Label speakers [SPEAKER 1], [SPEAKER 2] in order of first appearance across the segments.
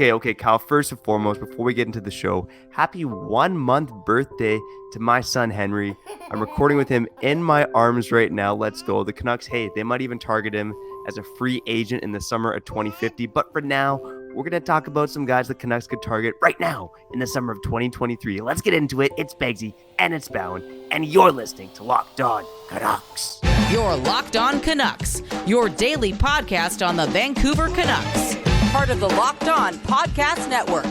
[SPEAKER 1] Okay, Kyle, first and foremost, before we get into the show, happy 1 month birthday to my son, Henry. I'm recording with him in my arms right now. Let's go. The Canucks, hey, they might even target him as a free agent in the summer of 2050. But for now, we're going to talk about some guys the Canucks could target right now in the summer of 2023. Let's get into it. It's Begsy and it's Bowen, and you're listening to Locked On Canucks.
[SPEAKER 2] You're Locked On Canucks, your daily podcast on the Vancouver Canucks.
[SPEAKER 3] Part of the Locked On Podcast Network,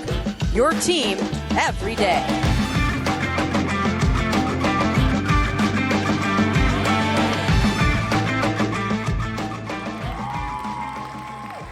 [SPEAKER 3] your team every day.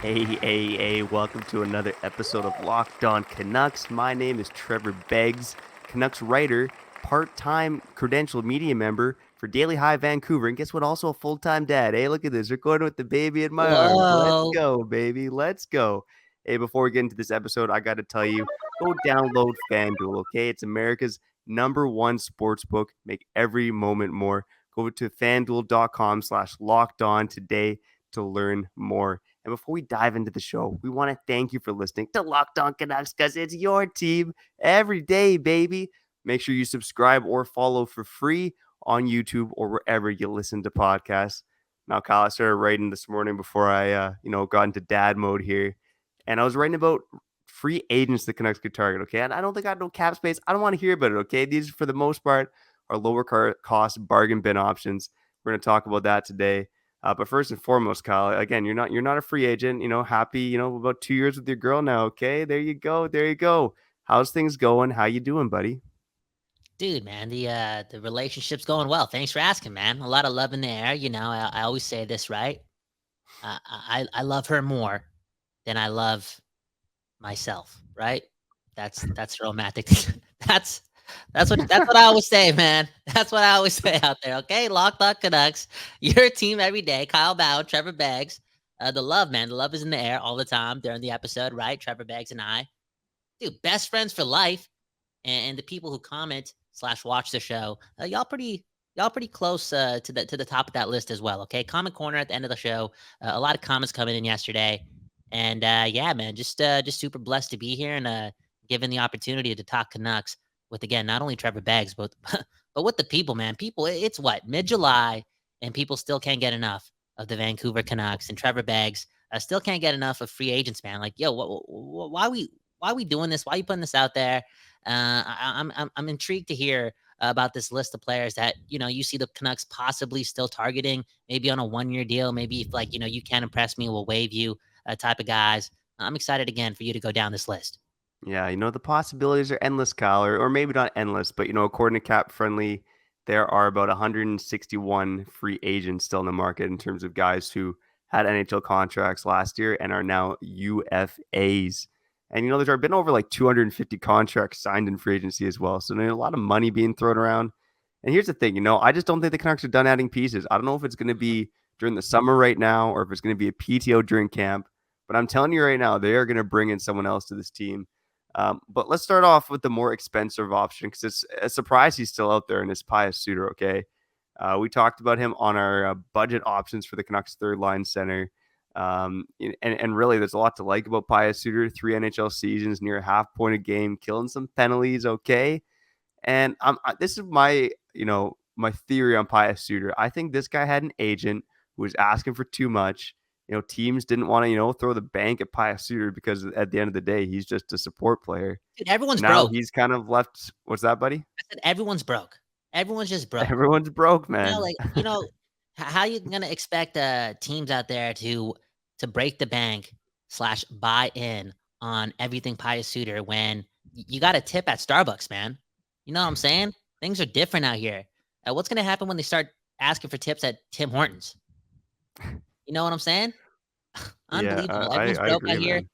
[SPEAKER 1] Hey, welcome to another episode of Locked On Canucks. My name is Trevor Beggs, Canucks writer, part-time credentialed media member for Daily High Vancouver, and guess what? Also a full-time dad. Hey, look at this. Recording with the baby in my arms. Let's go, baby. Let's go. Hey, before we get into this episode, I got to tell you, go download FanDuel, okay? It's America's #1 sports book. Make every moment more. Go to fanduel.com/lockedon today to learn more. And before we dive into the show, we want to thank you for listening to Locked On Canucks because it's your team every day, baby. Make sure you subscribe or follow for free on YouTube or wherever you listen to podcasts. Now, Kyle, I started writing this morning before I, got into dad mode here. And I was writing about free agents the Canucks could target, okay? And I don't think I have no cap space. I don't want to hear about it, okay? These, for the most part, are lower cost bargain bin options. We're going to talk about that today. But first and foremost, Kyle, again, you're not a free agent. Happy, about 2 years with your girl now, okay? There you go. How's things going? How you doing, buddy?
[SPEAKER 2] Dude, man, the relationship's going well. Thanks for asking, man. A lot of love in the air. I always say this, right? I love her more than I love myself, right? That's romantic. That's what I always say, man. That's what I always say out there. Okay, Locked On Canucks, your team every day. Kyle Bow, Trevor Beggs. The love, man. The love is in the air all the time during the episode, right? Trevor Beggs and I, dude, best friends for life. And the people who comment / watch the show, y'all pretty close to the top of that list as well. Okay, comment corner at the end of the show. A lot of comments coming in yesterday. And yeah, man, just super blessed to be here and given the opportunity to talk Canucks with, again, not only Trevor Beggs, but with the people, man. People, it's what, mid-July, and people still can't get enough of the Vancouver Canucks, and Trevor Beggs still can't get enough of free agents, man. Like, yo, why are we doing this? Why are you putting this out there? I'm intrigued to hear about this list of players that, you see the Canucks possibly still targeting, maybe on a 1-year deal, maybe if, like, you can't impress me, we'll waive you type of guys. I'm excited again for you to go down this list.
[SPEAKER 1] Yeah, the possibilities are endless, Kyle, or maybe not endless, but, according to Cap Friendly, there are about 161 free agents still in the market in terms of guys who had NHL contracts last year and are now UFAs. And, there's been over like 250 contracts signed in free agency as well. So there's a lot of money being thrown around. And here's the thing, I just don't think the Canucks are done adding pieces. I don't know if it's going to be during the summer right now or if it's going to be a PTO during camp. But I'm telling you right now, they are going to bring in someone else to this team. But let's start off with the more expensive option because it's a surprise he's still out there, and it's Pius Suter, okay? We talked about him on our budget options for the Canucks third line center. And really, there's a lot to like about Pius Suter. 3 NHL seasons, near a half point a game, killing some penalties, okay? And this is my theory on Pius Suter. I think this guy had an agent who was asking for too much. Teams didn't want to, throw the bank at Pius Suter because at the end of the day, he's just a support player.
[SPEAKER 2] Dude, everyone's
[SPEAKER 1] now
[SPEAKER 2] broke.
[SPEAKER 1] He's kind of left. What's that, buddy?
[SPEAKER 2] I said everyone's broke. Everyone's just broke.
[SPEAKER 1] Everyone's broke, man.
[SPEAKER 2] How are you going to expect teams out there to break the bank / buy in on everything Pius Suter when you got a tip at Starbucks, man? You know what I'm saying? Things are different out here. What's going to happen when they start asking for tips at Tim Hortons? You know what I'm saying? Unbelievable.
[SPEAKER 1] Yeah,
[SPEAKER 2] Everyone's
[SPEAKER 1] I
[SPEAKER 2] broke
[SPEAKER 1] agree,
[SPEAKER 2] out here.
[SPEAKER 1] man.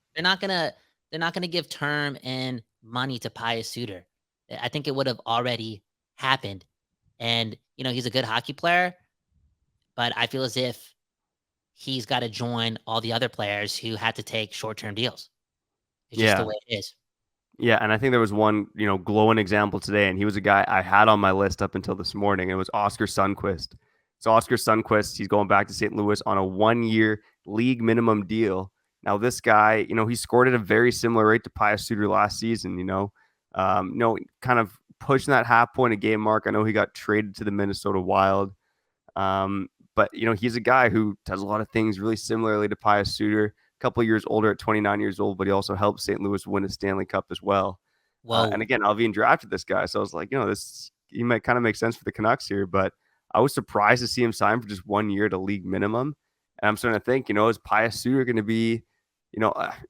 [SPEAKER 2] They're not gonna give term and money to Pius Suter. I think it would have already happened. And he's a good hockey player, but I feel as if he's got to join all the other players who had to take short-term deals. It's just the way it is.
[SPEAKER 1] Yeah, and I think there was one, glowing example today, and he was a guy I had on my list up until this morning. It was Oscar Sundqvist. So Oscar Sundqvist, he's going back to St. Louis on a 1-year league minimum deal. Now this guy, he scored at a very similar rate to Pius Suter last season. Kind of pushing that half point a game mark. I know he got traded to the Minnesota Wild. But he's a guy who does a lot of things really similarly to Pius Suter. A couple of years older at 29 years old, but he also helped St. Louis win a Stanley Cup as well. And
[SPEAKER 2] Whoa.
[SPEAKER 1] again, Alvin drafted this guy, so I was like, he might kind of make sense for the Canucks here. But I was surprised to see him sign for just 1 year at a league minimum. And I'm starting to think, is Pius Suter going to be,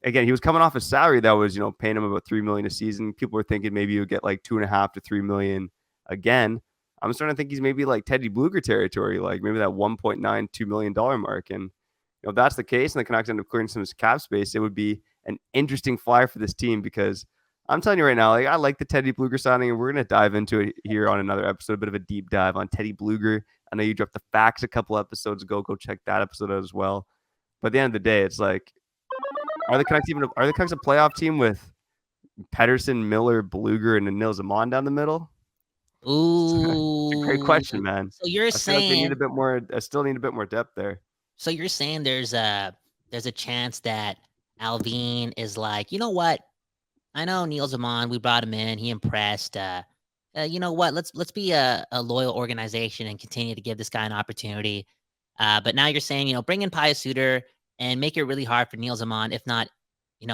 [SPEAKER 1] again, he was coming off a salary that was, paying him about $3 million a season. People were thinking maybe he would get like $2.5 to $3 million again. I'm starting to think he's maybe like Teddy Bluger territory, like maybe that $1.92 million mark. And if that's the case and the Canucks end up clearing some cap space, it would be an interesting flyer for this team, because I'm telling you right now, like, I like the Teddy Bluger signing, and we're going to dive into it here on another episode, a bit of a deep dive on Teddy Bluger. I know you dropped the facts a couple episodes ago. Go check that episode out as well. But at the end of the day, it's like, are the Canucks a playoff team with Pettersson, Miller, Bluger, and Nils Amon down the middle? It's a great
[SPEAKER 2] Ooh.
[SPEAKER 1] question, man.
[SPEAKER 2] So you're
[SPEAKER 1] I feel like they need
[SPEAKER 2] saying
[SPEAKER 1] a bit more. I still need a bit more depth there.
[SPEAKER 2] so you're saying there's a chance that Alvin is like, you know what? I know Neil Zaman, we brought him in, he impressed. You know what? Let's be a loyal organization and continue to give this guy an opportunity. But now you're saying, bring in Pius Suter and make it really hard for Neil Zaman, if not,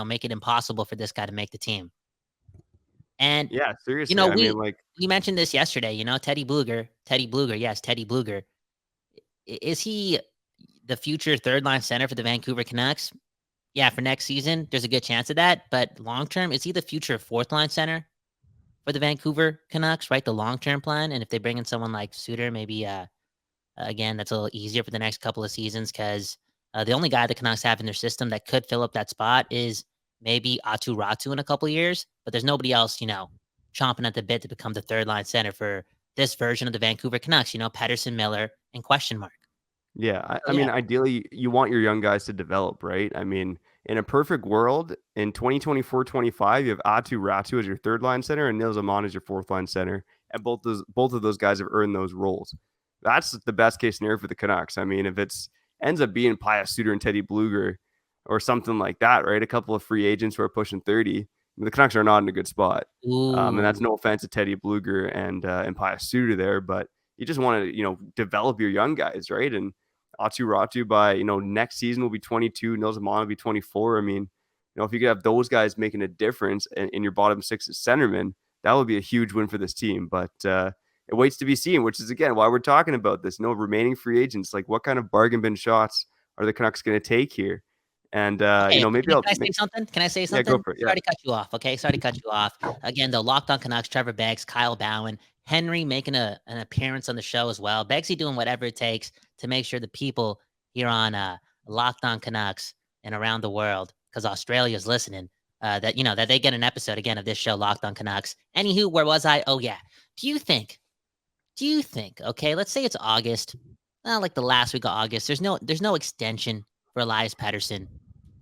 [SPEAKER 2] make it impossible for this guy to make the team. And
[SPEAKER 1] Yeah, seriously. I mean, like,
[SPEAKER 2] we mentioned this yesterday, Teddy Bluger, yes, Teddy Bluger. Is he the future third line center for the Vancouver Canucks? Yeah, for next season, there's a good chance of that. But long term, is he the future fourth line center for the Vancouver Canucks, right? The long term plan. And if they bring in someone like Suter, maybe again, that's a little easier for the next couple of seasons, because the only guy the Canucks have in their system that could fill up that spot is maybe Atu Ratu in a couple of years. But there's nobody else, chomping at the bit to become the third line center for this version of the Vancouver Canucks. Pettersson, Miller, and question mark.
[SPEAKER 1] yeah. I
[SPEAKER 2] So,
[SPEAKER 1] mean,
[SPEAKER 2] yeah.
[SPEAKER 1] ideally, you want your young guys to develop, right? I mean, in a perfect world, in 2024-25, you have Atu Ratu as your third line center and Nils Amon as your fourth line center, and both of those guys have earned those roles. That's the best case scenario for the Canucks. I mean, if it's ends up being Pius Suter and Teddy Bluger or something like that, right? A couple of free agents who are pushing 30, the Canucks are not in a good spot. And that's
[SPEAKER 2] Ooh.
[SPEAKER 1] no offense to Teddy Bluger and Pius Suter there, but you just want to, develop your young guys, right? And Atu Ratu by, next season will be 22. Nils Amon will be 24. I mean, if you could have those guys making a difference in your bottom six as centermen, that would be a huge win for this team. But it waits to be seen, which is, again, why we're talking about this. No remaining free agents. Like, what kind of bargain bin shots are the Canucks going to take here? And,
[SPEAKER 2] Okay,
[SPEAKER 1] maybe
[SPEAKER 2] can I say something? Can I say
[SPEAKER 1] yeah, go
[SPEAKER 2] something?
[SPEAKER 1] for it. Yeah.
[SPEAKER 2] Sorry to cut you off, okay? Sorry to cut you off. Again, the Locked On Canucks, Trevor Beggs, Kyle Bowen, Henry making an appearance on the show as well. Beggsy doing whatever it takes to make sure the people here on Locked On Canucks and around the world, because Australia's listening, that they get an episode again of this show, Locked On Canucks. Anywho, where was I? Oh, yeah. Do you think, okay, let's say it's August, like the last week of August, there's no extension for Elias Pettersson,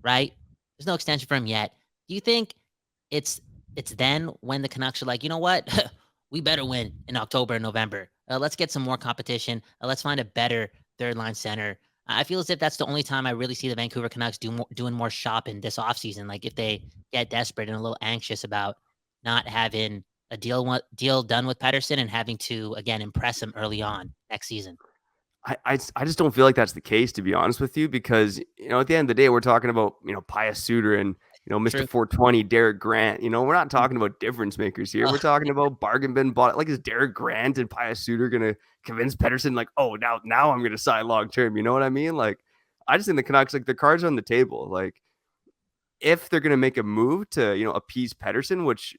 [SPEAKER 2] right? There's no extension for him yet. Do you think it's then when the Canucks are like, you know what? We better win in October and November. Let's get some more competition. Let's find a better third line center. I feel as if that's the only time I really see the Vancouver Canucks doing more shopping this offseason. Like if they get desperate and a little anxious about not having a deal done with Pettersson and having to, again, impress him early on next season.
[SPEAKER 1] I just don't feel like that's the case, to be honest with you, because, at the end of the day, we're talking about, Pius Suter and, Mr.
[SPEAKER 2] True.
[SPEAKER 1] 420, Derek Grant. We're not talking about difference makers here. We're talking about bargain bin bought. Like, is Derek Grant and Pius Suter going to convince Pettersson, like, oh, now I'm going to sign long term? You know what I mean? Like, I just think the Canucks, like, the cards are on the table. Like, if they're going to make a move to, appease Pettersson, which,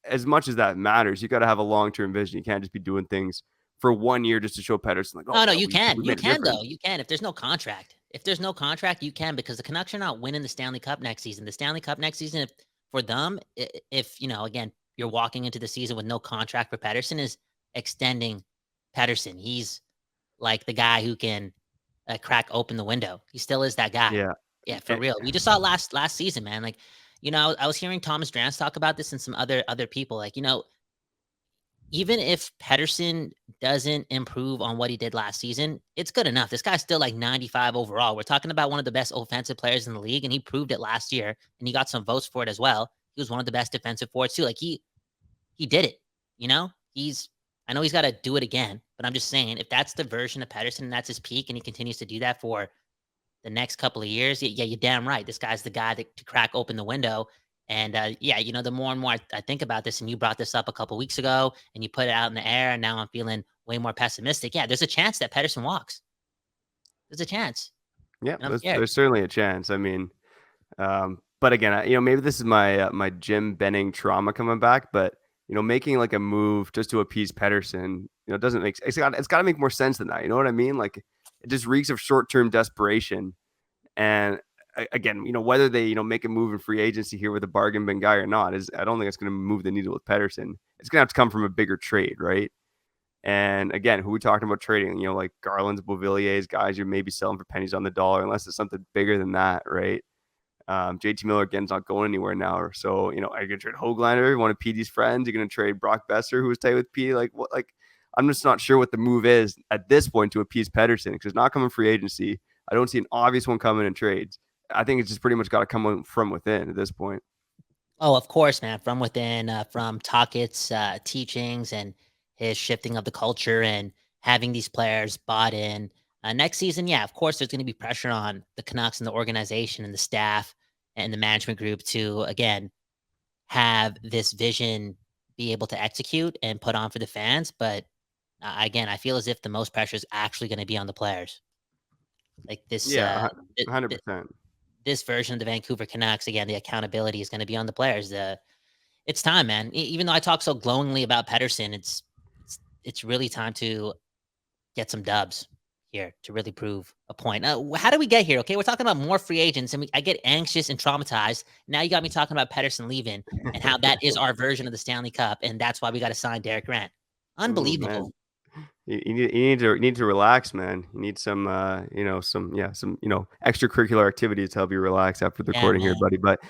[SPEAKER 1] as much as that matters, you got to have a long term vision. You can't just be doing things for 1 year just to show Pettersson, like, oh,
[SPEAKER 2] No,
[SPEAKER 1] yeah,
[SPEAKER 2] you
[SPEAKER 1] we
[SPEAKER 2] can. You
[SPEAKER 1] made a
[SPEAKER 2] can,
[SPEAKER 1] difference.
[SPEAKER 2] though. You can. If there's no contract. If there's no contract, you can, because the Canucks are not winning the Stanley Cup next season. The Stanley Cup next season, for them, if again, you're walking into the season with no contract for Pettersson, is extending Pettersson. He's like the guy who can crack open the window. He still is that guy.
[SPEAKER 1] Yeah.
[SPEAKER 2] Yeah, for real. We just saw last season, man. Like, I was hearing Thomas Drance talk about this and some other people. Like, even if Pettersson doesn't improve on what he did last season, it's good enough. This guy's still like 95 overall. We're talking about one of the best offensive players in the league, and he proved it last year, and he got some votes for it as well. He was one of the best defensive forwards too. Like he did it. You know, I know he's got to do it again, but I'm just saying if that's the version of Pettersson and that's his peak, and he continues to do that for the next couple of years, yeah, you're damn right. This guy's the guy to crack open the window. And yeah, the more and more I think about this, and you brought this up a couple weeks ago, and you put it out in the air, and now I'm feeling way more pessimistic. Yeah, there's a chance that Pettersson walks. There's a chance,
[SPEAKER 1] Yeah,
[SPEAKER 2] and I'm scared.
[SPEAKER 1] there's certainly a chance. I mean, but again, maybe this is my my Jim Benning trauma coming back, but making like a move just to appease Pettersson, doesn't make it's got to make more sense than that. You know what I mean? Like it just reeks of short-term desperation. And again, whether they make a move in free agency here with a bargain bin guy or not is I don't think it's going to move the needle with Pettersson. It's going to have to come from a bigger trade, right? And again, who are we talking about trading? Like Garland's, Beauvilliers, guys you're maybe selling for pennies on the dollar, unless it's something bigger than that, right? JT Miller again's not going anywhere now. So, are you gonna trade Höglander? You want to Petey's friends? You're gonna trade Brock Besser, who was tight with Petey? Like what? Like I'm just not sure what the move is at this point to appease Pettersson because it's not coming free agency. I don't see an obvious one coming in trades. I think it's just pretty much got to come from within at this point.
[SPEAKER 2] Oh, of course, man. From within, from Tockett's teachings and his shifting of the culture and having these players bought in. Next season, yeah, of course, there's going to be pressure on the Canucks and the organization and the staff and the management group to, again, have this vision be able to execute and put on for the fans. But again, I feel as if the most pressure is actually going to be on the players. Like this,
[SPEAKER 1] Yeah, 100%.
[SPEAKER 2] this version of the Vancouver Canucks, again, the accountability is going to be on the players. It's time, man. Even though I talk so glowingly about Pettersson, it's really time to get some dubs here to really prove a point. How do we get here? Okay, we're talking about more free agents, and I get anxious and traumatized. Now you got me talking about Pettersson leaving and how that is our version of the Stanley Cup, and that's why we got to sign Derek Grant. Unbelievable.
[SPEAKER 1] Ooh, you need to relax, man. You need some some extracurricular activities to help you relax after the
[SPEAKER 2] Yeah,
[SPEAKER 1] recording here,
[SPEAKER 2] man.
[SPEAKER 1] buddy. But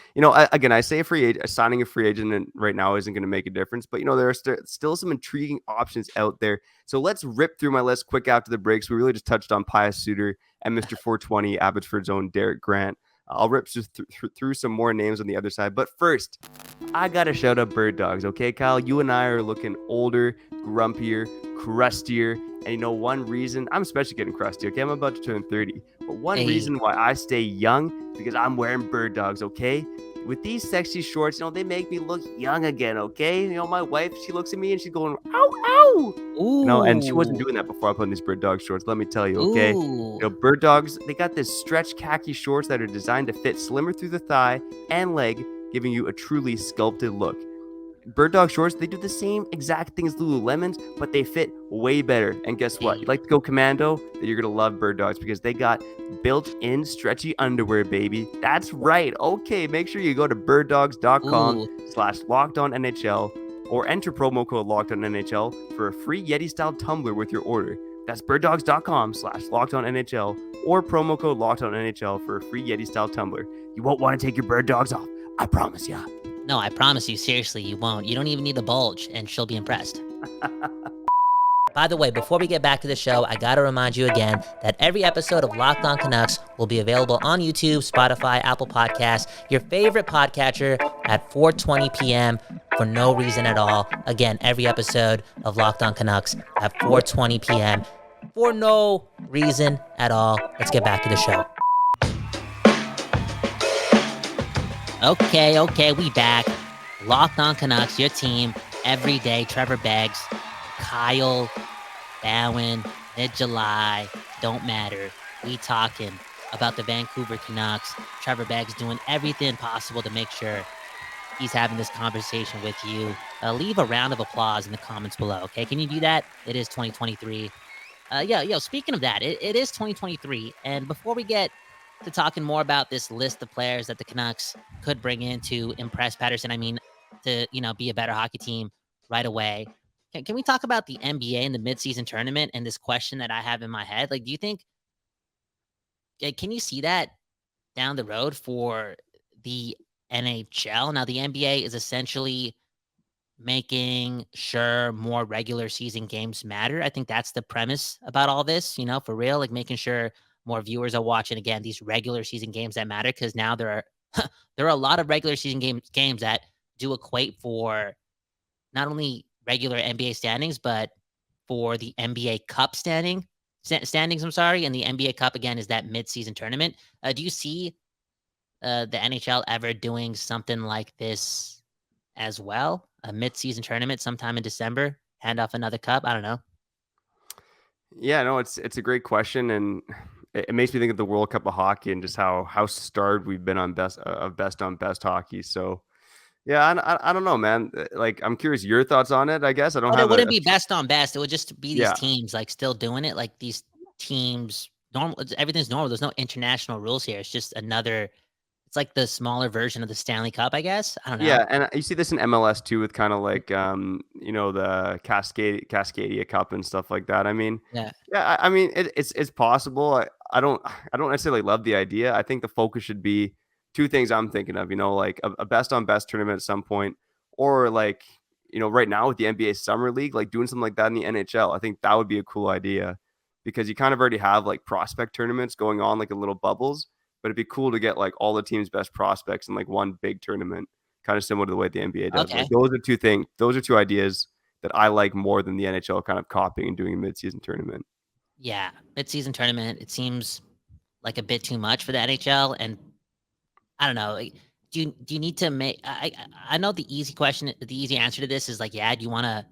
[SPEAKER 1] again, I say signing a free agent right now isn't going to make a difference. But there are still some intriguing options out there. So let's rip through my list quick after the breaks. We really just touched on Pius Suter and Mr. 420 Abbotsford's own Derek Grant. I'll rip through some more names on the other side. But first, I got to shout out Birddogs. Okay, Kyle, you and I are looking older, grumpier, crustier. And one reason, I'm especially getting crusty, okay? I'm about to turn 30. But one reason why I stay young is because I'm wearing Birddogs, okay? With these sexy shorts, they make me look young again, okay? My wife, she looks at me and she's going, ow, ow.
[SPEAKER 2] Ooh.
[SPEAKER 1] And she wasn't doing that before I put on these Birddog shorts, let me tell you, okay?
[SPEAKER 2] Ooh.
[SPEAKER 1] Birddogs, they got this stretch khaki shorts that are designed to fit slimmer through the thigh and leg, giving you a truly sculpted look. Birddog shorts, they do the same exact thing as Lululemons, but they fit way better. And guess what? You'd like to go commando? Then you're going to love Birddogs because they got built-in stretchy underwear, baby. That's right. Okay, make sure you go to birddogs.com/LockedOnNHL or enter promo code LockedOnNHL for a free Yeti-style tumbler with your order. That's birddogs.com/LockedOnNHL or promo code LockedOnNHL for a free Yeti-style tumbler. You won't want to take your Birddogs off. I promise ya.
[SPEAKER 2] No, I promise you, seriously, you won't. You don't even need the bulge, and she'll be impressed. By the way, before we get back to the show, I gotta remind you again that every episode of Locked On Canucks will be available on YouTube, Spotify, Apple Podcasts, your favorite podcatcher at 4:20 p.m. for no reason at all. Again, every episode of Locked On Canucks at 4:20 p.m. for no reason at all. Let's get back to the show. Okay, we back. Locked On Canucks, your team, every day. Trevor Beggs, Kyle, Bowen, mid-July, don't matter. We talking about the Vancouver Canucks. Trevor Beggs doing everything possible to make sure he's having this conversation with you. Leave a round of applause in the comments below, okay? Can you do that? It is 2023. Speaking of that, it is 2023. And before we get to talking more about this list of players that the Canucks could bring in to impress Pettersson, to be a better hockey team right away. Can we talk about the NBA and the midseason tournament and this question that I have in my head? Like, do you think, can you see that down the road for the NHL? Now, the NBA is essentially making sure more regular season games matter. I think that's the premise about all this, for real, like making sure more viewers are watching again these regular season games that matter, because now there are there are a lot of regular season games that do equate for not only regular NBA standings, but for the NBA Cup standings. I'm sorry, and the NBA Cup again is that mid-season tournament. Do you see the NHL ever doing something like this as well? A mid-season tournament sometime in December, hand off another cup. I don't know.
[SPEAKER 1] Yeah, no, it's a great question, and it makes me think of the World Cup of hockey and just how starved we've been on best on best hockey. So yeah, I don't know, man. Like, I'm curious your thoughts on it. I guess I don't
[SPEAKER 2] But it
[SPEAKER 1] have
[SPEAKER 2] wouldn't be best on best. It would just be these
[SPEAKER 1] yeah.
[SPEAKER 2] teams like still doing it. Like these teams, normal. Everything's normal. There's no international rules here. It's just another. It's like the smaller version of the Stanley Cup, I guess. I don't know.
[SPEAKER 1] Yeah, and you see this in MLS too, with kind of like the Cascadia Cup and stuff like that. I mean,
[SPEAKER 2] Yeah.
[SPEAKER 1] yeah, I mean it's possible. I don't necessarily love the idea. I think the focus should be two things I'm thinking of. Like a best on best tournament at some point, or like right now with the NBA Summer League, like doing something like that in the NHL. I think that would be a cool idea because you kind of already have like prospect tournaments going on like in little bubbles, but it'd be cool to get like all the team's best prospects in like one big tournament, kind of similar to the way the NBA does.
[SPEAKER 2] Okay.
[SPEAKER 1] Like those are two ideas that I like more than the NHL kind of copying and doing a midseason tournament.
[SPEAKER 2] Yeah, mid-season tournament. It seems like a bit too much for the NHL, and I don't know. Like, do you need to make? I know the easy answer to this is like, yeah. Do you wanna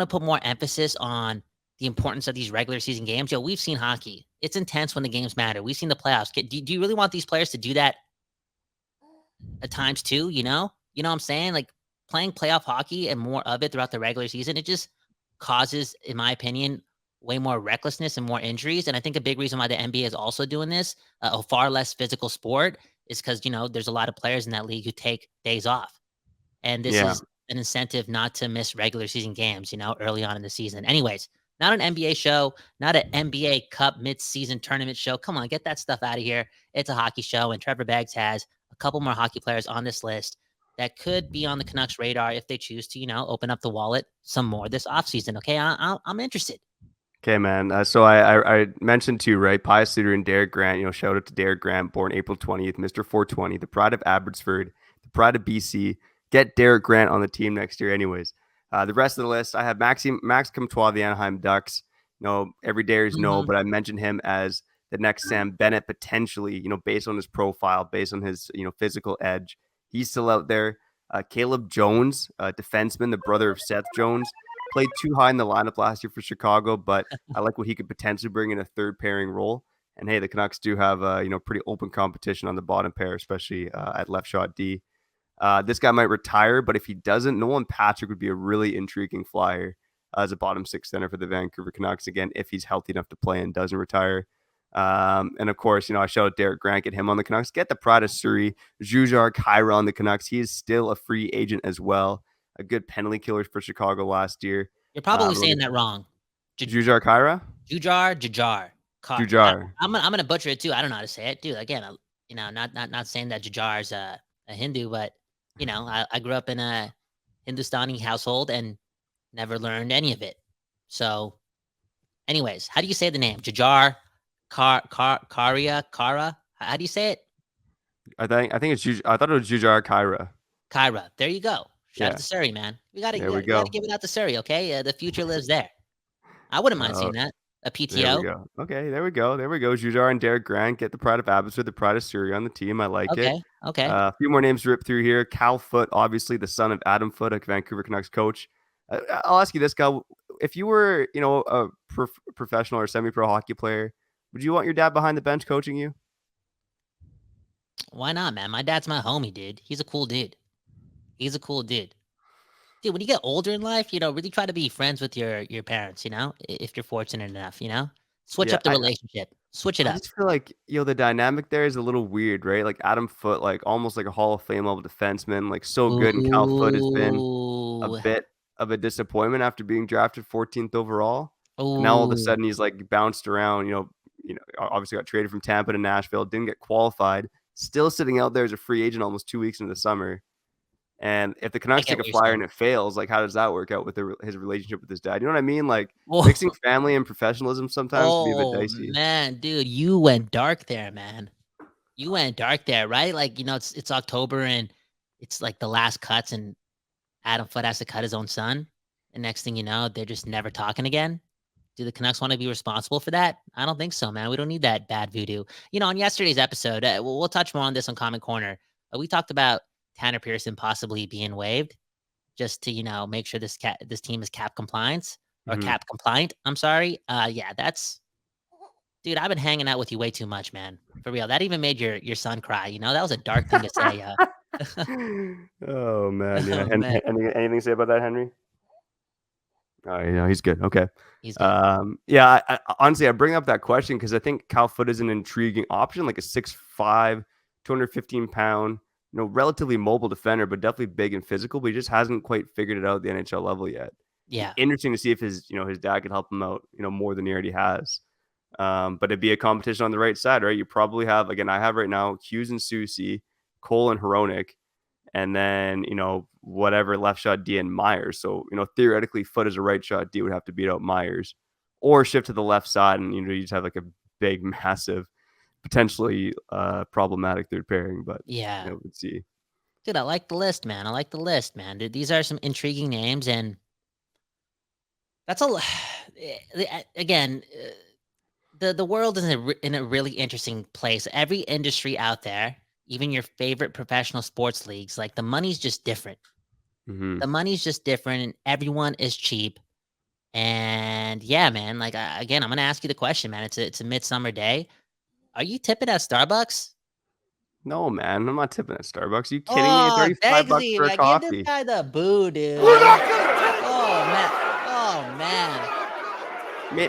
[SPEAKER 2] put more emphasis on the importance of these regular season games? Yo, we've seen hockey. It's intense when the games matter. We've seen the playoffs. Do you really want these players to do that at times too? You know what I'm saying? Like playing playoff hockey and more of it throughout the regular season, it just causes, in my opinion, way more recklessness and more injuries. And I think a big reason why the NBA is also doing this, a far less physical sport, is because there's a lot of players in that league who take days off, and this
[SPEAKER 1] Yeah.
[SPEAKER 2] is an incentive not to miss regular season games, early on in the season. Anyways, not an NBA show, not an NBA Cup mid-season tournament show. Come on, get that stuff out of here. It's a hockey show, and Trevor Beggs has a couple more hockey players on this list that could be on the Canucks radar if they choose to, open up the wallet some more this offseason. Okay, I'm interested.
[SPEAKER 1] Okay, man. So I mentioned too, right? Pius Suter and Derek Grant. Shout out to Derek Grant, born April 20th, Mr. 420, the pride of Abbotsford, the pride of BC. Get Derek Grant on the team next year, anyways. The rest of the list, I have Max Comtois of the Anaheim Ducks. Every Dare's no, but I mentioned him as the next Sam Bennett potentially. Based on his profile, based on his physical edge, he's still out there. Caleb Jones, defenseman, the brother of Seth Jones. Played too high in the lineup last year for Chicago, but I like what he could potentially bring in a third pairing role. And hey, the Canucks do have pretty open competition on the bottom pair, especially at left shot D. This guy might retire, but if he doesn't, Nolan Patrick would be a really intriguing flyer as a bottom six center for the Vancouver Canucks again if he's healthy enough to play and doesn't retire. And of course, I shout out Derek Grant, get him on the Canucks. Get the pride of Surrey, Jujhar Khaira on the Canucks. He is still a free agent as well. A good penalty killer for Chicago last year.
[SPEAKER 2] You're probably saying that wrong.
[SPEAKER 1] Jujhar Khaira?
[SPEAKER 2] Jujar.
[SPEAKER 1] Jujhar.
[SPEAKER 2] I'm gonna butcher it too. I don't know how to say it, dude. Again, not saying that Jujar is a Hindu, but I grew up in a Hindustani household and never learned any of it. So, anyways, how do you say the name? Jujar Kara? How do you say it?
[SPEAKER 1] I think it's I thought it was Jujhar Khaira.
[SPEAKER 2] Khaira. There you go. Shout out to Surrey, man. We gotta give it out to Surrey, okay? The future lives there. I wouldn't mind seeing that. A PTO.
[SPEAKER 1] There we go. Okay, there we go. Jujhar and Derek Grant get the pride of Abbotsford, the pride of Surrey on the team. I like it.
[SPEAKER 2] Okay.
[SPEAKER 1] A few more names to rip through here. Cal Foote, obviously the son of Adam Foote, a Vancouver Canucks coach. I'll ask you this, Cal. If you were, a professional or semi-pro hockey player, would you want your dad behind the bench coaching you?
[SPEAKER 2] Why not, man? My dad's my homie, dude. He's a cool dude. Dude, when you get older in life, really try to be friends with your parents, if you're fortunate enough, switch up the relationship, switch it up.
[SPEAKER 1] I just feel like, the dynamic there is a little weird, right? Like Adam Foote, like almost like a Hall of Fame level defenseman, like so good. And Cal Foote has been a bit of a disappointment after being drafted 14th overall. And now all of a sudden he's like bounced around, obviously got traded from Tampa to Nashville, didn't get qualified, still sitting out there as a free agent almost 2 weeks into the summer. And if the
[SPEAKER 2] I
[SPEAKER 1] Canucks
[SPEAKER 2] get
[SPEAKER 1] take a
[SPEAKER 2] what you're
[SPEAKER 1] flyer
[SPEAKER 2] saying.
[SPEAKER 1] and it fails, like, how does that work out with his relationship with his dad? You know what I mean? Like,
[SPEAKER 2] Whoa.
[SPEAKER 1] mixing family and professionalism sometimes can be a bit
[SPEAKER 2] Oh,
[SPEAKER 1] dicey.
[SPEAKER 2] man, dude, you went dark there, man. You went dark there, right? Like, it's October and it's like the last cuts and Adam Foote has to cut his own son. And next thing you know, they're just never talking again. Do the Canucks want to be responsible for that? I don't think so, man. We don't need that bad voodoo. On yesterday's episode, we'll touch more on this on Comment Corner. We talked about Tanner Pearson possibly being waived just to, make sure this team is cap compliance or
[SPEAKER 1] Mhm.
[SPEAKER 2] cap compliant. I'm sorry. Yeah, dude, I've been hanging out with you way too much, man. For real. That even made your son cry. That was a dark thing to say.
[SPEAKER 1] Oh, man, yeah.
[SPEAKER 2] Oh man,
[SPEAKER 1] Anything to say about that, Henry? Oh, yeah, he's good. Okay.
[SPEAKER 2] he's good.
[SPEAKER 1] Yeah, honestly, I bring up that question because I think Cal Foote is an intriguing option, like a 6'5", 215-pound, relatively mobile defender, but definitely big and physical, but he just hasn't quite figured it out at the NHL level yet.
[SPEAKER 2] Yeah.
[SPEAKER 1] Interesting to see if his dad could help him out, more than he already has. But it'd be a competition on the right side, right? You probably have, again, I have right now Hughes and Susie, Cole and Hronik, and then, whatever left shot D and Myers. So, theoretically, Foote as a right shot D would have to beat out Myers or shift to the left side. And, you just have like a big, massive, potentially problematic third pairing. But,
[SPEAKER 2] Yeah.
[SPEAKER 1] let's see.
[SPEAKER 2] Dude, I like the list, man. Dude, these are some intriguing names, and that's again, the world is in a really interesting place. Every industry out there, even your favorite professional sports leagues, like the money's just different.
[SPEAKER 1] Mm-hmm.
[SPEAKER 2] The money's just different, and everyone is cheap. And yeah, man, like again, I'm gonna ask you the question, man. It's a midsummer day. Are you tipping at Starbucks?
[SPEAKER 1] No, man, I'm not tipping at Starbucks. Are you kidding me? It's
[SPEAKER 2] Oh,
[SPEAKER 1] already $5
[SPEAKER 2] Begsy,
[SPEAKER 1] for a
[SPEAKER 2] man, give this
[SPEAKER 1] coffee.
[SPEAKER 2] guy the boo, dude. Oh man, oh man.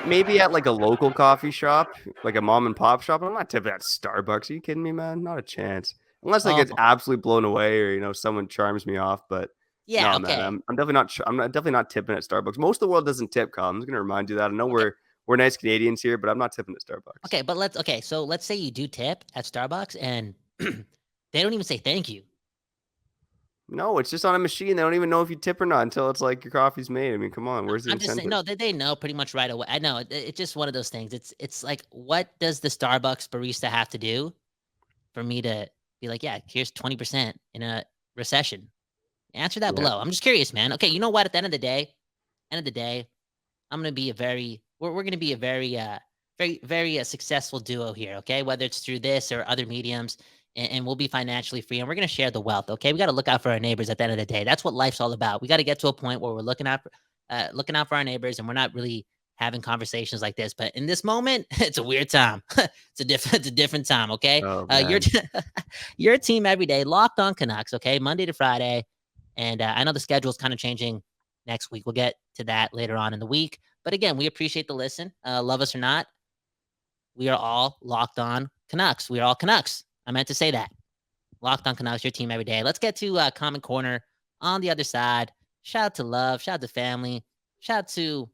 [SPEAKER 1] Maybe at like a local coffee shop, like a mom and pop shop. I'm not tipping at Starbucks. Are you kidding me, man? Not a chance. Unless like
[SPEAKER 2] Oh,
[SPEAKER 1] it's absolutely blown away or someone charms me off. But
[SPEAKER 2] yeah,
[SPEAKER 1] no, man,
[SPEAKER 2] okay.
[SPEAKER 1] I'm definitely not. I'm definitely not tipping at Starbucks. Most of the world doesn't tip, Kyle. I'm just gonna remind you that. I know
[SPEAKER 2] Okay.
[SPEAKER 1] we're nice Canadians here, but I'm not tipping at Starbucks.
[SPEAKER 2] Okay, but so let's say you do tip at Starbucks and they don't even say thank you.
[SPEAKER 1] No, it's just on a machine. They don't even know if you tip or not until it's like your coffee's made. I mean, come on, where's the
[SPEAKER 2] I'm just saying,
[SPEAKER 1] incentive?
[SPEAKER 2] no, they know pretty much right away. I know it's just one of those things. It's like, what does the Starbucks barista have to do for me to be like, yeah, here's 20% in a recession? Answer that
[SPEAKER 1] Yeah.
[SPEAKER 2] below. I'm just curious, man. Okay, you know what? At the end of the day, I'm gonna be we're gonna be a very successful duo here. Okay, whether it's through this or other mediums, and we'll be financially free, and we're gonna share the wealth. Okay, we got to look out for our neighbors. At the end of the day, that's what life's all about. We got to get to a point where we're looking out for our neighbors, and we're not really having conversations like this. But in this moment, it's a weird time. It's a different time. Okay,
[SPEAKER 1] Oh
[SPEAKER 2] your
[SPEAKER 1] man.
[SPEAKER 2] your team every day, Locked On Canucks. Okay, Monday to Friday, and I know the schedule's kind of changing next week. We'll get to that later on in the week. But again, we appreciate the listen. Love us or not, we are all Locked On Canucks. We are all Canucks. I meant to say that. Locked On Canucks, your team every day. Let's get to Comment Corner on the other side. Shout out to love. Shout out to family. Shout out to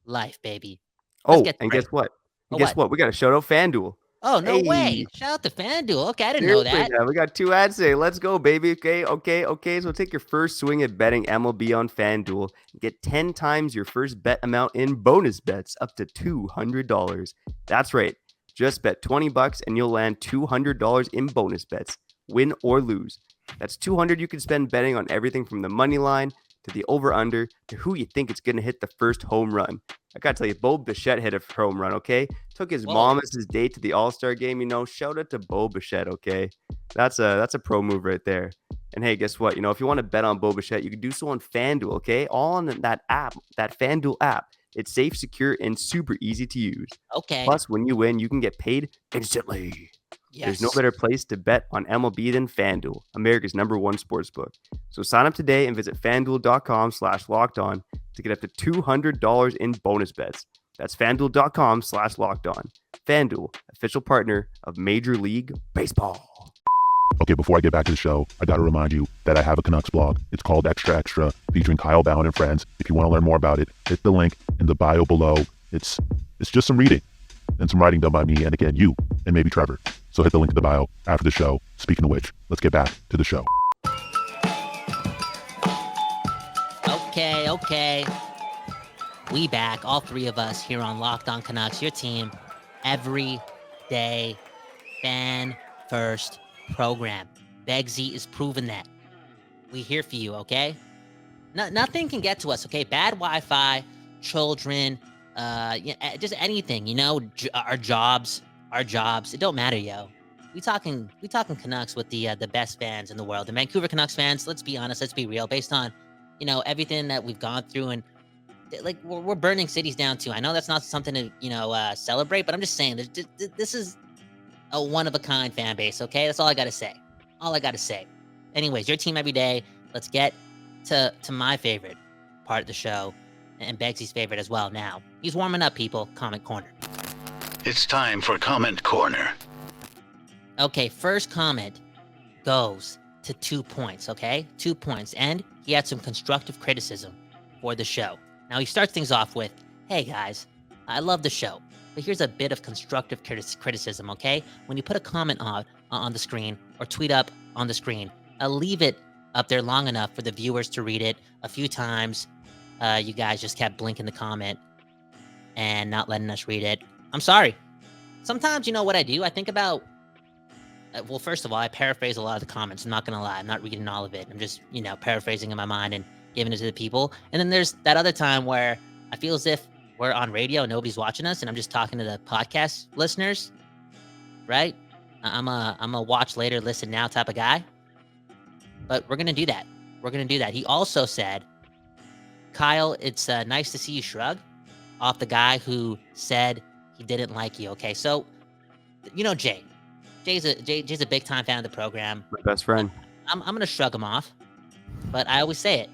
[SPEAKER 2] life, baby. Let's
[SPEAKER 1] Oh,
[SPEAKER 2] get
[SPEAKER 1] and
[SPEAKER 2] straight.
[SPEAKER 1] guess what?
[SPEAKER 2] Oh, what?
[SPEAKER 1] We got to shout out FanDuel.
[SPEAKER 2] Oh, no way.
[SPEAKER 1] Hey.
[SPEAKER 2] Shout out to FanDuel. Okay, I didn't know
[SPEAKER 1] Seriously,
[SPEAKER 2] that.
[SPEAKER 1] man, we got 2 ads today. Let's go, baby. Okay. So take your first swing at betting MLB on FanDuel and get 10 times your first bet amount in bonus bets up to $200. That's right. Just bet $20 and you'll land $200 in bonus bets, win or lose. That's $200 you can spend betting on everything from the money line to the over-under to who you think is going to hit the first home run. I got to tell you, Bo Bichette hit a home run, okay? Took his mom as his date to the All-Star game, Shout out to Bo Bichette, okay? That's a pro move right there. And hey, guess what? If you want to bet on Bo Bichette, you can do so on FanDuel, okay? All on that app, that FanDuel app. It's safe, secure, and super easy to use.
[SPEAKER 2] Okay.
[SPEAKER 1] Plus, when you win, you can get paid instantly.
[SPEAKER 2] Yes.
[SPEAKER 1] There's no better place to bet on MLB than FanDuel, America's #1 sportsbook. So sign up today and visit FanDuel.com/lockedon to get up to $200 in bonus bets. That's FanDuel.com/lockedon. FanDuel, official partner of Major League Baseball.
[SPEAKER 4] Okay, before I get back to the show, I got to remind you that I have a Canucks blog. It's called Extra Extra, featuring Kyle Bowen and friends. If you want to learn more about it, hit the link in the bio below. It's just some reading and some writing done by me and, again, you and maybe Trevor. So hit the link in the bio after the show. Speaking of which, let's get back to the show.
[SPEAKER 2] Okay. We back, all three of us here on Locked On Canucks, your team, every day, fan first program. Begsy is proving that. We here for you, okay? Nothing can get to us, okay? Bad Wi-Fi, children, just anything, our jobs. It don't matter, yo. We talking Canucks with the best fans in the world. The Vancouver Canucks fans, let's be honest, let's be real, based on, everything that we've gone through, and like we're burning cities down too. I know that's not something to celebrate, but I'm just saying this is a one of a kind fan base. Okay, that's all I gotta say. Anyways, your team every day. Let's get to my favorite part of the show, and Begsy's favorite as well. Now he's warming up, people. Comment corner.
[SPEAKER 5] It's time for Comment Corner.
[SPEAKER 2] Okay, first comment goes to 2 points. Okay, 2 points, and he had some constructive criticism for the show. Now, he starts things off with, hey, guys, I love the show, but here's a bit of constructive criticism, okay? When you put a comment on the screen or tweet up on the screen, leave it up there long enough for the viewers to read it a few times. You guys just kept blinking the comment and not letting us read it. I'm sorry. Sometimes, you know what I do? I think about, well, first of all, I paraphrase a lot of the comments. I'm not going to lie. I'm not reading all of it. I'm just, paraphrasing in my mind and giving it to the people. And then there's that other time where I feel as if we're on radio and nobody's watching us, and I'm just talking to the podcast listeners, right? I'm a watch later, listen now type of guy. But we're gonna do that. He also said, Kyle, it's nice to see you shrug off the guy who said he didn't like you. Okay, so Jay. Jay's a big time fan of the program.
[SPEAKER 1] My best friend.
[SPEAKER 2] I'm gonna shrug him off, but I always say it.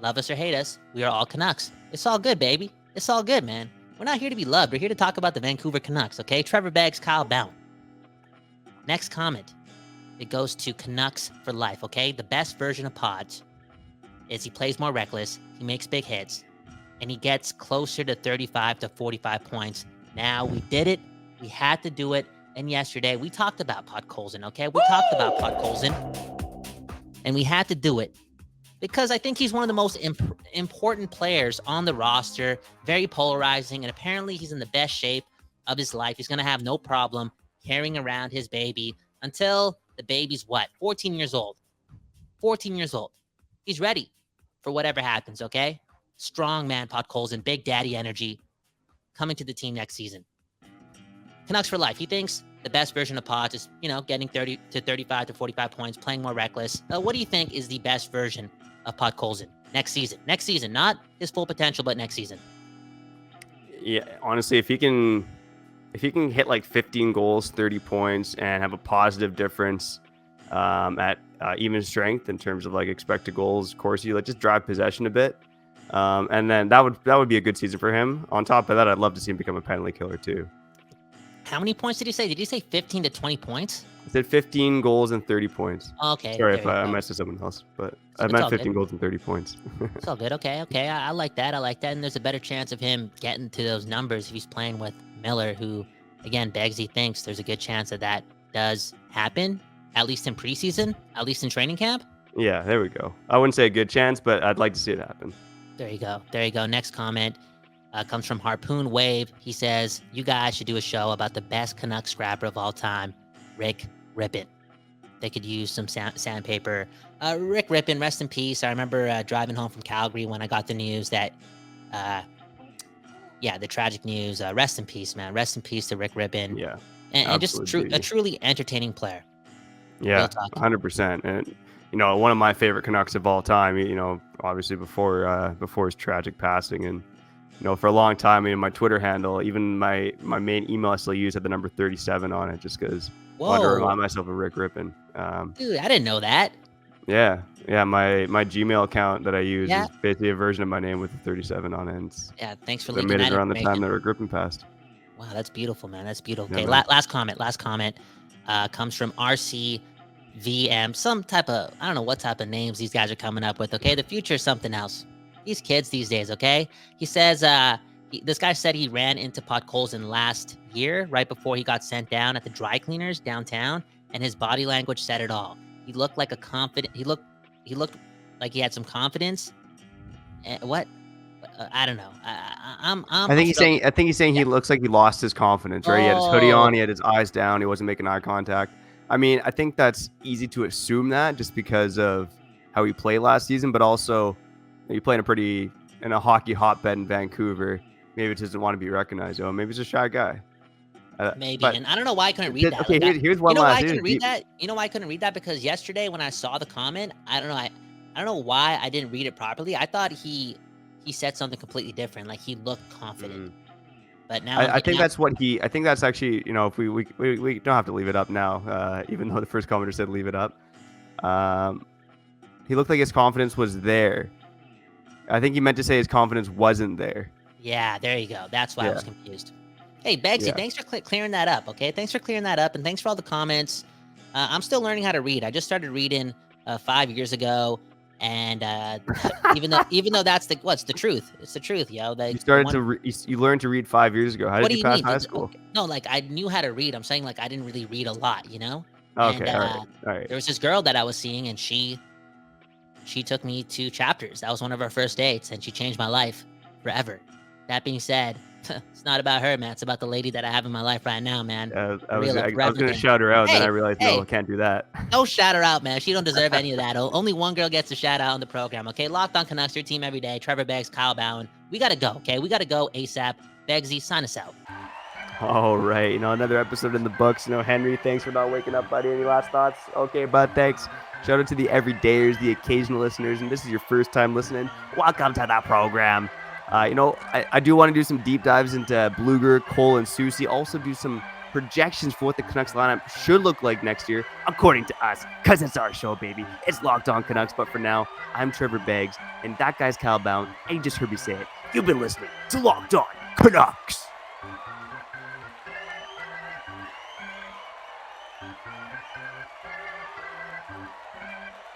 [SPEAKER 2] Love us or hate us, we are all Canucks. It's all good, baby. It's all good, man. We're not here to be loved. We're here to talk about the Vancouver Canucks, okay? Trevor Beggs, Kyle Bound. Next comment. It goes to Canucks for life, okay? The best version of Pods is he plays more reckless, he makes big hits, and he gets closer to 35 to 45 points. Now, we did it. We had to do it. And yesterday, we talked about Podkolzin, okay? We talked about Podkolzin. And we had to do it. Because I think he's one of the most important players on the roster, very polarizing, and apparently he's in the best shape of his life. He's going to have no problem carrying around his baby until the baby's 14 years old. 14 years old. He's ready for whatever happens, okay? Strong man, Podkolzin, big daddy energy, coming to the team next season. Canucks for life. He thinks the best version of Pods is, getting 30 to 35 to 45 points, playing more reckless. What do you think is the best version of Podkolzin next season? Next season, not his full potential, but next season.
[SPEAKER 1] Yeah, honestly, if he can hit like 15 goals, 30 points, and have a positive difference at even strength in terms of like expected goals, Corsi, like just drive possession a bit, and then that would be a good season for him. On top of that, I'd love to see him become a penalty killer too.
[SPEAKER 2] How many points did he say? Did he say 15 to 20 points?
[SPEAKER 1] I said 15 goals and 30 points.
[SPEAKER 2] Okay.
[SPEAKER 1] Sorry if I messed with someone else, but I meant 15 goals and 30 points.
[SPEAKER 2] It's all good. Okay. I like that. And there's a better chance of him getting to those numbers if he's playing with Miller, who, again, Beggsy thinks there's a good chance that does happen, at least in preseason, at least in training camp.
[SPEAKER 1] Yeah, there we go. I wouldn't say a good chance, but I'd like to see it happen.
[SPEAKER 2] There you go. Next comment comes from Harpoon Wave. He says, you guys should do a show about the best Canuck scrapper of all time, Rick Rippon. They could use some sandpaper. Rick Rippon, rest in peace. I remember driving home from Calgary when I got the news that, the tragic news. Rest in peace, man. Rest in peace to Rick Rippon.
[SPEAKER 1] Yeah.
[SPEAKER 2] And just a truly entertaining player.
[SPEAKER 1] Yeah, 100%. And, one of my favorite Canucks of all time, obviously before his tragic passing. And, for a long time, my Twitter handle, even my main email I still use had the number 37 on it just because I wanted to remind myself of Rick Rippon.
[SPEAKER 2] Dude, I didn't know that.
[SPEAKER 1] Yeah. My Gmail account that I use is basically a version of my name with the 37 on it.
[SPEAKER 2] Thanks for
[SPEAKER 1] leaking that. I made it around the time that Rick Rippon passed.
[SPEAKER 2] Wow, that's beautiful, man. That's beautiful.
[SPEAKER 1] Yeah,
[SPEAKER 2] Okay, last comment comes from RCVM. Some type of, I don't know what type of names these guys are coming up with, okay? The future is something else. These kids these days, okay? He says, this guy said he ran into Podkolzin last year, right before he got sent down at the dry cleaners downtown, and his body language said it all. He looked like he looked like he had some confidence. What? I don't know. I'm
[SPEAKER 1] I think he's saying he looks like he lost his confidence, right? He had his hoodie on, he had his eyes down, he wasn't making eye contact. I mean, I think that's easy to assume that just because of how he played last season, but also he played in a hockey hotbed in Vancouver. Maybe it doesn't want to be recognized. Oh, maybe he's a shy guy.
[SPEAKER 2] Maybe, and I don't know why I couldn't read that.
[SPEAKER 1] Okay, here's one
[SPEAKER 2] you know
[SPEAKER 1] last.
[SPEAKER 2] Why I couldn't read that? You know why I couldn't read that? Because yesterday when I saw the comment, I don't know. I don't know why I didn't read it properly. I thought he said something completely different. Like he looked confident. But now
[SPEAKER 1] I think that's what he. I think that's actually. If we don't have to leave it up now, even though the first commenter said leave it up. He looked like his confidence was there. I think he meant to say his confidence wasn't there.
[SPEAKER 2] Yeah, there you go. That's why I was confused. Hey, Begsy, thanks for clearing that up, okay? Thanks for clearing that up, and thanks for all the comments. I'm still learning how to read. I just started reading 5 years ago, and even though that's the truth. It's the truth, yo.
[SPEAKER 1] You learned to read 5 years ago. How did you pass high school?
[SPEAKER 2] No, like I knew how to read. I'm saying like I didn't really read a lot,
[SPEAKER 1] Okay,
[SPEAKER 2] and,
[SPEAKER 1] all right.
[SPEAKER 2] There was this girl that I was seeing, and she took me to Chapters. That was one of our first dates, and she changed my life forever. That being said, it's not about her, man. It's about the lady that I have in my life right now, man.
[SPEAKER 1] I was going to shout her out, then I realized, no, I can't do that.
[SPEAKER 2] Don't shout her out, man. She don't deserve any of that. Only one girl gets a shout out on the program, okay? Locked On Canucks, your team every day. Trevor Beggs, Kyle Bowen. We got to go, okay? We got to go ASAP. Beggsy, sign us out.
[SPEAKER 1] All right. Another episode in the books. Henry, thanks for not waking up, buddy. Any last thoughts? Okay, bud, thanks. Shout out to the everydayers, the occasional listeners, and this is your first time listening. Welcome to the program. I do want to do some deep dives into Bluger, Cole, and Susie. Also do some projections for what the Canucks lineup should look like next year, according to us, because it's our show, baby. It's Locked On Canucks, but for now, I'm Trevor Beggs, and that guy's Kyle Bound, and you just heard me say it. You've been listening to Locked On Canucks.